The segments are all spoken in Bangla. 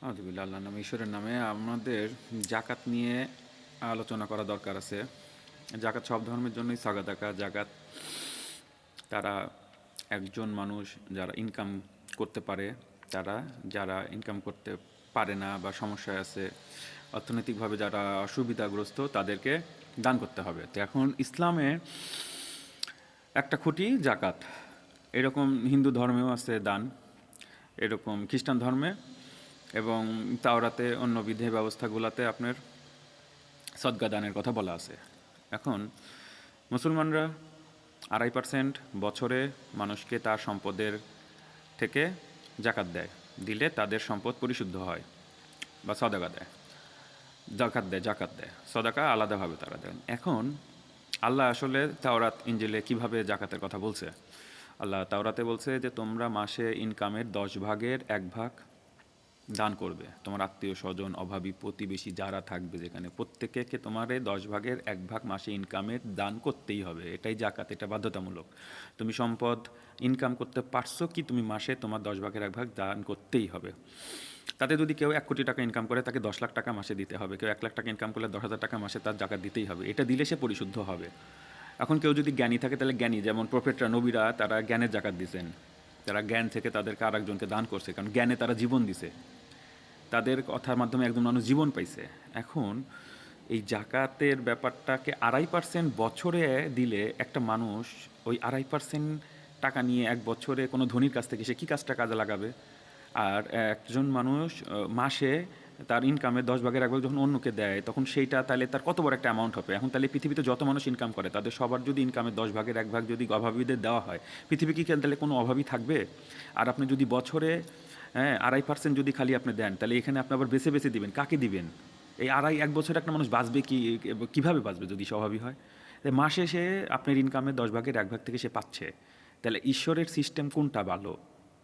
আউযুবিল্লাহ, আল্লাহর নামে, ঈশ্বরের নামে। আমাদের জাকাত নিয়ে আলোচনা করা দরকার আছে। জাকাত সব ধর্মের জন্যই সাগাদাকা জাকাত। তারা একজন মানুষ যারা ইনকাম করতে পারে, তারা যারা ইনকাম করতে পারে না বা সমস্যায় আছে, অর্থনৈতিকভাবে যারা অসুবিধাগ্রস্ত, তাদেরকে দান করতে হবে। তো এখন ইসলামে একটা খুঁটি জাকাত। এরকম হিন্দু ধর্মেও আছে দান, এরকম খ্রিস্টান ধর্মে এবং তাওরাতে অন্য বিধি ব্যবস্থাগুলোতে আপনার সদকা দানের কথা বলা আছে। এখন মুসলমানরা 2.5% বছরে মানুষকে তার সম্পদের থেকে জাকাত দেয়। দিলে তাদের সম্পদ পরিশুদ্ধ হয় বা সদাকা দেয়, জাকাত দেয়। সদাকা আলাদাভাবে তারা দেন। এখন আল্লাহ আসলে তাওরাত ইঞ্জিলে কিভাবে জাকাতের কথা বলছে? আল্লাহ তাওরাতে বলছে যে তোমরা মাসে ইনকামের 10 ভাগের 1 ভাগ দান করবে। তোমার আত্মীয় স্বজন, অভাবী প্রতিবেশী যারা থাকবে যেখানে, প্রত্যেকে তোমার 10 ভাগের 1 ভাগ মাসে ইনকামের দান করতেই হবে। এটাই জাকাত, এটা বাধ্যতামূলক। তুমি সম্পদ ইনকাম করতে পারছো কি, তুমি মাসে তোমার 10 ভাগের 1 ভাগ দান করতেই হবে। তাতে যদি কেউ 1 কোটি টাকা ইনকাম করে, তাকে 10 লাখ টাকা মাসে দিতে হবে। কেউ 1 লাখ টাকা ইনকাম করলে 10,000 টাকা মাসে তার জাকাত দিতেই হবে। এটা দিলে সে পরিশুদ্ধ হবে। এখন কেউ যদি জ্ঞানী থাকে, তাহলে জ্ঞানী, যেমন প্রফেটরা, নবীরা, তারা জ্ঞানের জাকাত দিয়েছেন। তারা জ্ঞান থেকে তাদেরকে আরেকজনকে দান করছে, কারণ জ্ঞানে তারা জীবন দিছে। তাদের কথার মাধ্যমে একজন মানুষ জীবন পাইছে। এখন এই জাকাতের ব্যাপারটাকে 2.5% বছরে দিলে একটা মানুষ ওই 2.5% টাকা নিয়ে 1 বছরে কোনো ধনীর কাছ থেকে সে কী কাজটা কাজে লাগাবে? আর একজন মানুষ মাসে তার ইনকামের 10 ভাগের 1 ভাগ যখন অন্যকে দেয়, তখন সেইটা তাহলে তার কত বড় একটা অ্যামাউন্ট হবে। এখন তাহলে পৃথিবীতে যত মানুষ ইনকাম করে, তাদের সবার যদি ইনকামের 10 ভাগের 1 ভাগ যদি অভাবীদের দেওয়া হয়, পৃথিবী কি তাহলে কোনো অভাবী থাকবে? আর আপনি যদি বছরে 2.5% যদি খালি আপনি দেন, তাহলে এখানে আপনি আবার বেছে বেছে দিবেন, কাকে দিবেন? এই 1 বছরে একটা মানুষ বাঁচবে কীভাবে বাঁচবে যদি স্বভাবই হয়? মাসে সে আপনার ইনকামের 10 ভাগের 1 ভাগ থেকে সে পাচ্ছে। তাহলে ঈশ্বরের সিস্টেম কোনটা ভালো,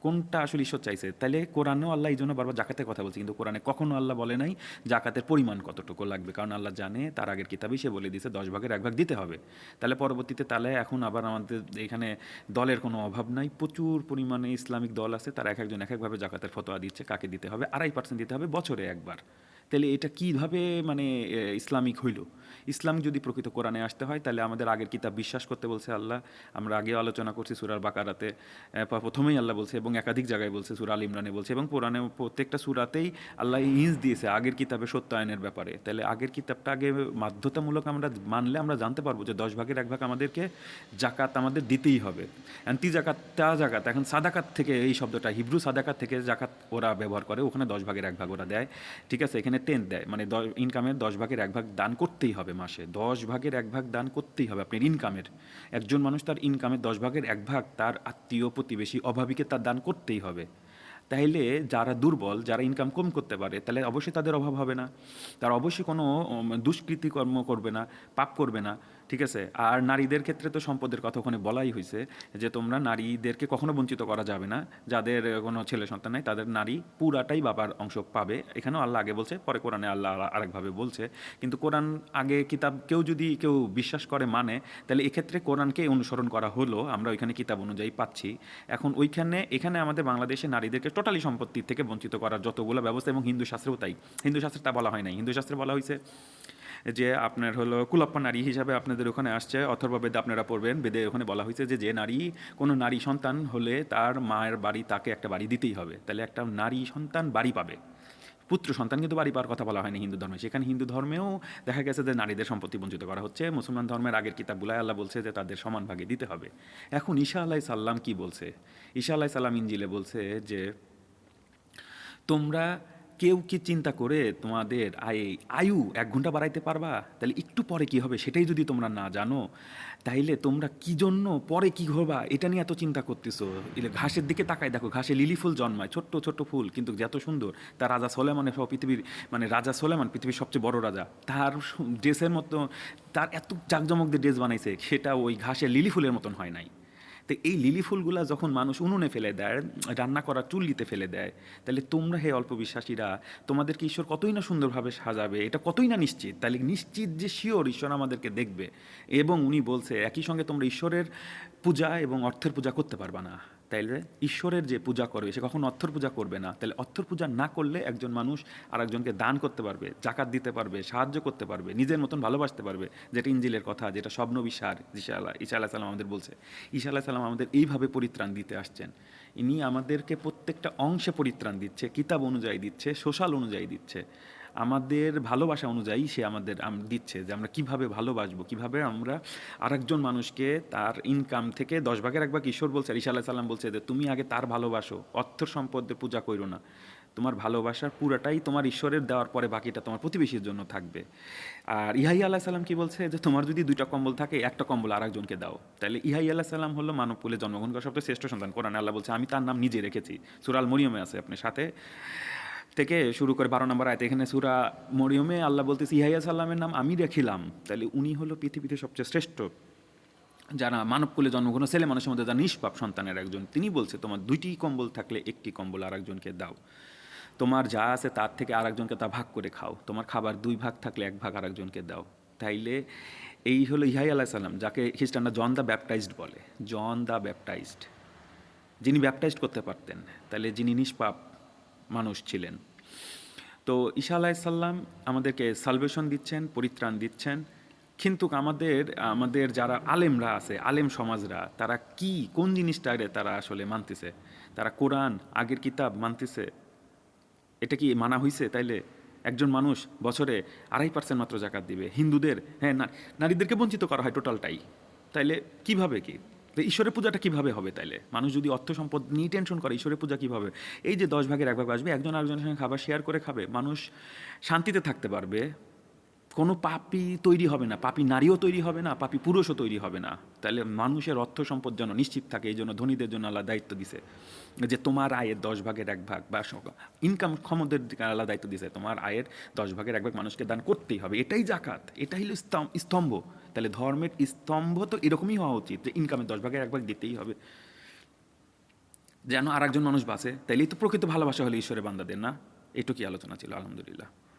কোনটা আসলে ঈশ্বর চাইছে? তাহলে কোরআনেও আল্লাহ এই জন্য বারবার জাকাতের কথা বলছে, কিন্তু কোরআনে কখনো আল্লাহ বলে নাই জাকাতের পরিমাণ কতটুকু লাগবে, কারণ আল্লাহ জানে, তার আগের কিতাবেই সে বলে দিয়েছে 10 ভাগের 1 ভাগ দিতে হবে। তাহলে পরবর্তীতে তাহলে এখন আবার আমাদের এখানে দলের কোনো অভাব নাই, প্রচুর পরিমাণে ইসলামিক দল আছে, তারা এক একজন এক একভাবে জাকাতের ফতোয়া দিচ্ছে, কাকে দিতে হবে। 2.5% দিতে হবে বছরে একবার। তাহলে এটা কীভাবে মানে ইসলামিক হইল? ইসলাম যদি প্রকৃত কোরআনে আসতে হয়, তাহলে আমাদের আগের কিতাব বিশ্বাস করতে বলছে আল্লাহ। আমরা আগেও আলোচনা করছি সূরার বাকারাতে, প্রথমেই আল্লাহ বলছে এবং একাধিক জায়গায় বলছে, সূরা আল ইমরানে বলছে, এবং কোরআনে প্রত্যেকটা সূরাতেই আল্লাহ হিন্স দিয়েছে আগের কিতাবে সত্যায়নের ব্যাপারে। তাহলে আগের কিতাবটা আগে বাধ্যতামূলক আমরা মানলে আমরা জানতে পারবো যে 10 ভাগের 1 ভাগ আমাদেরকে জাকাত আমাদের দিতেই হবে। অ্যান্টি জাকাত, তা জাকাত, এখন সাদাকাত থেকে এই শব্দটা হিব্রু সাদাকাত থেকে জাকাত ওরা ব্যবহার করে, ওখানে 10 ভাগের 1 ভাগ ওরা দেয়। ঠিক আছে, এখানে 10 দেয়, মানে ইনকামের 10 ভাগের 1 ভাগ দান করতেই হবে মাসে। 10 ভাগের 1 ভাগ দান করতেই হবে আপনার ইনকামের। একজন মানুষ তার ইনকামের 10 ভাগের 1 ভাগ তার আত্মীয় প্রতিবেশী অভাবীকে তার দান করতেই হবে। তাইলে যারা দুর্বল, যারা ইনকাম কম করতে পারে, তাহলে অবশ্যই তাদের অভাব হবে না, তারা অবশ্যই কোনো দুষ্কৃতিকর্ম করবে না, পাপ করবে না। ঠিক আছে, আর নারীদের ক্ষেত্রে তো সম্পদের কথা ওখানে বলাই হয়েছে যে তোমরা নারীদেরকে কখনো বঞ্চিত করা যাবে না। যাদের কোনো ছেলে সন্তান নাই, তাদের নারী পুরাটাই বাবার অংশ পাবে। এখানেও আল্লাহ আগে বলছে, পরে কোরআনে আল্লাহ আরেকভাবে বলছে। কিন্তু কোরআন আগে কিতাব যদি কেউ বিশ্বাস করে মানে, তাহলে এক্ষেত্রে কোরআনকে অনুসরণ করা হলো, আমরা ওইখানে কিতাব অনুযায়ী পাচ্ছি। এখন এখানে আমাদের বাংলাদেশে নারীদেরকে টোটালি সম্পত্তির থেকে বঞ্চিত করার যতগুলো ব্যবস্থা, এবং হিন্দু শাস্ত্রেও তাই। হিন্দু শাস্ত্রে তা বলা হয় নাই, হিন্দু শাস্ত্রে বলা হয়েছে যে আপনার হলো কুলাপ্পা নারী হিসাবে আপনাদের ওখানে আসছে, অথর্ব বেদে আপনারা পড়বেন, বেদে ওখানে বলা হয়েছে যে নারী, কোনো নারী সন্তান হলে তার মায়ের বাড়ি, তাকে একটা বাড়ি দিতেই হবে। তাহলে একটা নারী সন্তান বাড়ি পাবে, পুত্র সন্তান কিন্তু বাড়ি পাওয়ার কথা বলা হয়নি হিন্দু ধর্মে। সেখানে হিন্দু ধর্মেও দেখা গেছে যে নারীদের সম্পত্তি বঞ্চিত করা হচ্ছে। মুসলমান ধর্মের আগের কিতাবগুলায় আল্লাহ বলছে যে তাদের সমান ভাগে দিতে হবে। এখন ঈসা আলাইহিস সালাম কি বলছে? ঈসা আলাইহিস সালাম ইনজিলে বলছে যে তোমরা কেউ কি চিন্তা করে তোমাদের আয়ু 1 ঘন্টা বাড়াইতে পারবা? তাহলে একটু পরে কি হবে সেটাই যদি তোমরা না জানো, তাইলে তোমরা কি জন্য পরে কি হবা এটা নিয়ে এত চিন্তা করতেছো? ঘাসের দিকে তাকায় দেখো, ঘাসে লিলি ফুল জন্মায়, ছোট্ট ছোট্ট ফুল, কিন্তু যত সুন্দর। তার রাজা সোলেমানের সব পৃথিবীর, মানে রাজা সোলেমান পৃথিবীর সবচেয়ে বড় রাজা, তার ড্রেসের মতো, তার এত জাঁকজমক দিয়ে ড্রেস বানাইছে, সেটা ওই ঘাসের লিলি ফুলের মতন হয় নাই। তো এই লিলি ফুলগুলা যখন মানুষ উনুনে ফেলে দেয়, রান্না করা চুল্লিতে ফেলে দেয়, তাহলে তোমরা হে অল্প বিশ্বাসীরা, তোমাদেরকে ঈশ্বর কতই না সুন্দরভাবে সাজাবে, এটা কতই না নিশ্চিত। তাহলে নিশ্চিত যে শিওর ঈশ্বর আমাদেরকে দেখবে। এবং উনি বলছে একই সঙ্গে তোমরা ঈশ্বরের পূজা এবং অর্থের পূজা করতে পারবা না। তাইলে ঈশ্বরের যে পূজা করবে সে কখন অর্থর পূজা করবে না। তাহলে অর্থর পূজা না করলে একজন মানুষ আর একজনকে দান করতে পারবে, জাকাত দিতে পারবে, সাহায্য করতে পারবে, নিজের মতন ভালোবাসতে পারবে, যেটা ইঞ্জিলের কথা, যেটা সব নবী সার ঈসা আলাইহিস সালাম আমাদের বলছে। ঈসা আলাইহিস সালাম আমাদের এইভাবে পরিত্রাণ দিতে আসছেন। ইনি আমাদেরকে প্রত্যেকটা অংশে পরিত্রাণ দিচ্ছে, কিতাব অনুযায়ী দিচ্ছে, সোশ্যাল অনুযায়ী দিচ্ছে, আমাদের ভালোবাসা অনুযায়ী সে আমাদের দিচ্ছে যে আমরা কিভাবে ভালোবাসবো, কিভাবে আমরা আরেকজন মানুষকে তার ইনকাম থেকে 10 ভাগের 1 ভাগ। ঈশ্বর বলছে, ঈসা আলাইহিস সালাম বলছে যে তুমি আগে তার ভালোবাসো, অর্থ সম্পদে পূজা করো না। তোমার ভালোবাসার পুরাটাই তোমার ঈশ্বরের দেওয়ার পরে বাকিটা তোমার প্রতিবেশীর জন্য থাকবে। আর ইহাইয়া আলাইহিস সালাম কি বলছে যে তোমার যদি 2টা কম্বল থাকে, একটা কম্বল আরেকজনকে দাও। তাহলে ইহাইয়া আলাইহিস সালাম হলো মানব কুলে জন্মগ্রহণ করা সবচেয়ে শ্রেষ্ঠ সন্তান। কোরআনে আল্লাহ বলছে আমি তার নাম নিজে রেখেছি। সূরা আল মরিয়মে আছে, আপনি সাথে থেকে শুরু করে 12 নম্বর আয়াতে, এখানে সূরা মরিয়মে আল্লাহ বলতেছে ইহাইয়া সাল্লামের নাম আমি রেখিলাম। তাহলে উনি হলো পৃথিবীতে সবচেয়ে শ্রেষ্ঠ, যারা মানবকুলে জন্মগ্রহণ ছেলে মানুষের মধ্যে যারা নিষ্পাপ সন্তানের একজন। তিনি বলছে তোমার 2টি কম্বল থাকলে 1টি কম্বল আরেকজনকে দাও, তোমার যা আছে তার থেকে আরেকজনকে তা ভাগ করে খাও, তোমার খাবার 2 ভাগ থাকলে 1 ভাগ আরেকজনকে দাও। তাইলে এই হলো ইহাইয়া আলাইহিস সালাম, যাকে খ্রিস্টানরা জন দ্য ব্যাপটাইজড বলে। জন দ্য ব্যাপটাইজড, যিনি ব্যাপটাইজড করতে পারতেন, তাহলে যিনি নিষ্পাপ মানুষ ছিলেন। তো ঈসা আলাইহিস সালাম আমাদেরকে সালভেশন দিচ্ছেন, পরিত্রাণ দিচ্ছেন। কিন্তু আমাদের যারা আলেমরা আছে, আলেম সমাজরা, তারা কি কোন জিনিসটারে তারা আসলে মানতেছে? তারা কোরআন, আগের কিতাব মানতেছে। এটা কি মানা হইছে? তাইলে একজন মানুষ বছরে 2.5% মাত্র জাকাত দিবে। হিন্দুদের হ্যাঁ নারীদেরকে বঞ্চিত করা হয় টোটালটাই। তাইলে কিভাবে কি? তো ঈশ্বরের পূজাটা কিভাবে হবে তাইলে? মানুষ যদি অর্থ সম্পদ নিয়ে টেনশন করে, ঈশ্বরের পূজা কিভাবে? এই যে 10 ভাগের 1 ভাগ আসবে, একজন আরেকজনের সঙ্গে খাবার শেয়ার করে খাবে, মানুষ শান্তিতে থাকতে পারবে। কোনো পাপী তৈরি হবে না, পাপী নারীও তৈরি হবে না, পাপী পুরুষও তৈরি হবে না। তাহলে মানুষের অর্থ সম্পদ যেন নিশ্চিত থাকে, এই জন্য ধনীদের জন্য আল্লাহ দায়িত্ব দিছে যে তোমার আয়ের 10 ভাগের 1 ভাগ বা ইনকাম ক্ষমদের আল্লাহ দায়িত্ব দিছে, তোমার আয়ের 10 ভাগের 1 ভাগ মানুষকে দান করতেই হবে। এটাই জাকাত, এটাই হলো স্তম্ভ। তাহলে ধর্মের স্তম্ভ তো এরকমই হওয়া উচিত যে ইনকামের 10 ভাগের 1 ভাগ দিতেই হবে, যেন আর একজন মানুষ বাঁচে। তাইলেই তো প্রকৃত ভালোবাসা হলে ঈশ্বরের বান্দাদের, না? এটুকুই আলোচনা ছিল, আলহামদুলিল্লাহ।